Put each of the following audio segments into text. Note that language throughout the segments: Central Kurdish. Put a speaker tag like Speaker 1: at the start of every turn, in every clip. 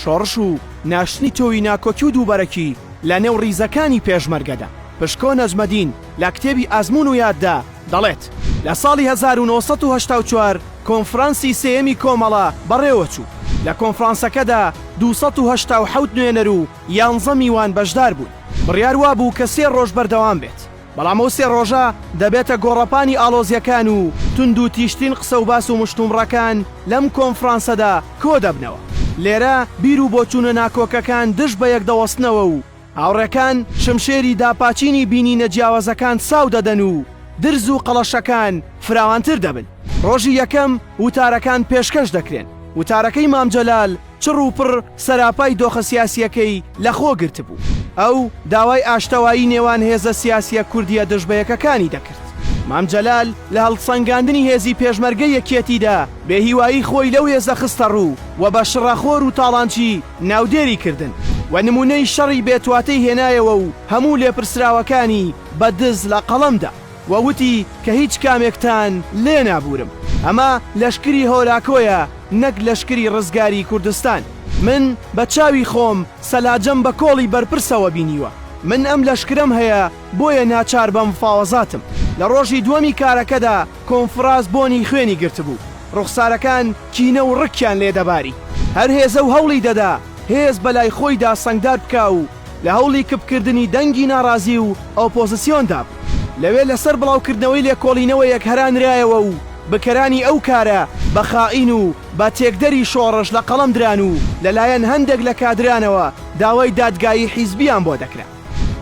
Speaker 1: شۆڕش و ناشتنی تۆی ناکۆکی و دووبەرەکی لە نێو ڕیزەکانی پێشمەرگەدا. پشکۆ نەجمەدین لە کتێبی ئەزمون و یاددا دەڵێت لە ساڵی 1984 کۆنفرانسی سێیەمی کۆمەڵە بەڕێوەچوو. لە کۆنفرانسەکەدا 287 نوێنەر و 11 میوان بەشدار بوون. بڕیار وا بوو کە 3 ڕۆژ بەردەوام بێت، بەڵام ئەو 3 ڕۆژە دەبێتە گۆڕەپانی ئالۆزیەکان و تند و تیشتین قسە و باس و مشتومڕەکان لەم کۆنفرانسەدا کۆ دەبنەوە. لێرە بیر و بۆچوونە ناکۆکەکان دش بە یەک دەوەستنەوە و هاوڕێکان شمشێری داپاچینی بینینە جیاوازەکان ساو دەدەن و درز و قەڵەشەکان فراوانتر دەبن. ڕۆژی یەکەم وتارەکان پێشکەش دەکرێن. وتارەکەی مام جەلال چڕ و پڕ سەراپای دۆخە سیاسیەکەی لەخۆ گرت بوو. ئەو داوای ئاشتەوایی نێوان هێزە سیاسیە کوردیە دژبەیەکەکانی دەکرد. مام جەلال لە هەڵسەنگاندنی هێزی پێشمەرگە یەکێتیدا بێهیوایی خۆی لەو هێزە خستە ڕوو و بە شڕەخۆر و تاڵانچی ناودێری کردن و نمونەی شەڕی بێتواتەی هێنایەوە و هەموو لێپرسراوەکانی بە دز لە قەڵەمدا وەوتی کە هیچ کامێکتان لێ نابورم. ئەمە لەشکری هۆلاکۆیە نەک لەشکری ڕزگاری کوردستان. من بە چاوی خۆم سەلاجەم بە کۆڵی بەرپرسەوە بینیوە. من ئەم لەشکرم هەیە بۆیە ناچار بەم فاوەزاتم. لە ڕۆژی دووەمی کارەکەدا کۆنفراز بۆنی خوێنی گرتبوو. ڕوخسارەکان کینە و ڕکیان لێدەباری. هەر هێزە و هەوڵی دەدا هێز بەلای خۆیدا سەنگدار بکا و لە هەوڵی کپکردنی دەنگی ناڕازی و ئۆپۆزیسیۆندا بوو. لەوێ لەسەر بڵاوکردنەوەی لێکۆڵینەوە یەک هەرانرایەوە و بکەرانی ئەو کارە بە خائین و بە تێکدەری شۆڕش لە قەڵەم دران و لەلایەن هەندێک لە کادرانەوە داوای دادگایی حیزبیان بۆ دەکرا.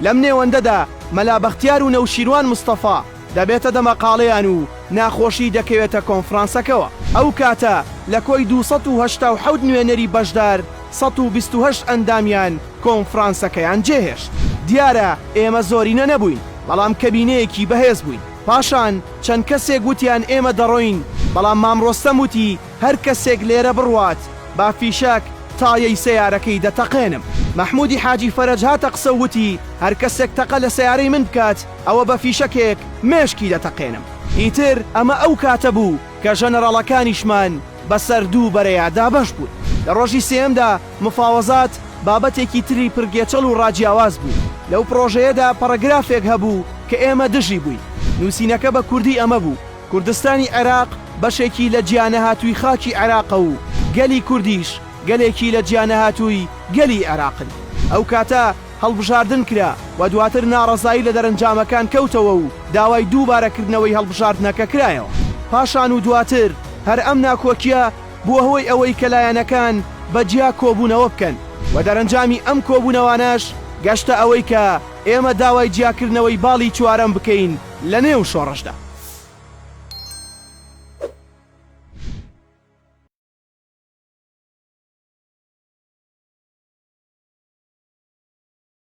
Speaker 1: لەم نێوەندەدا مەلا بەختیار و نەوشیروان مستەفا دەبێتە دەمەقاڵەیان و ناخۆشی دەکەوێتە کۆنفرانسەکەەوە. ئەو کاتە لە کۆی 287 نوێنەری بەشدار 128 ئەندامیان کۆنفرانسەکەیان جێهێشت. دیارە ئێمە زۆرینە نەبووین، بەڵام کەبینەیەکی بەهێز بووین. پاشان چەند کەسێک گوتیان ئێمە دەڕۆین، بەڵام مامڕۆستەم وتی هەر کەسێک لێرە بڕوات با فیشەک تایەی سەیارەکەی دەتەقێنم. مەحموودی حاجی فەرەج هاتە قسە وتی هەر کەسێک تەقە لە سەیارەی من بکات ئەوە بە فیشەکێک مێشکی دەتەقێنم. ئیتر ئەمە ئەو کاتە بوو کە ژەنەڕاڵەکانیشمان بەسەر دوو بەرەیادا بەش بوون. لە ڕۆژی سێمدا مفاوەزات بابەتێکی تری پرگێچەڵ و ڕاجیاواز بوو. لەو پرۆژەیەدا پەرەگرافێک هەبوو کە ئێمە دژی بووین. نووسینەکە بە کوردی ئەمە بوو: کوردستانی عێراق بەشێکی لە جیانەهاتووی خاکی عێراقە و گەلی کوردیش گەلێکی لە جیانەهاتووی گەلی عێراقن. ئەو کاتە هەڵبژاردن کرا و دواتر ناڕەزایی لە دەرەنجامەکان کەوتەوە و داوای دووبارەکردنەوەی هەڵبژاردنەکە کرایەوە. پاشان و دواتر هەر ئەم ناکۆکیە بووە هۆی ئەوەی کە لایەنەکان بەجیا کۆبوونەوە بکەن و دەرەنجامی ئەم کۆبوونەوانەش گەشتە ئەوەی کە ئێمە داوای جیاکردنەوەی باڵی چوارەم بکەین لە نێو شۆڕشدا.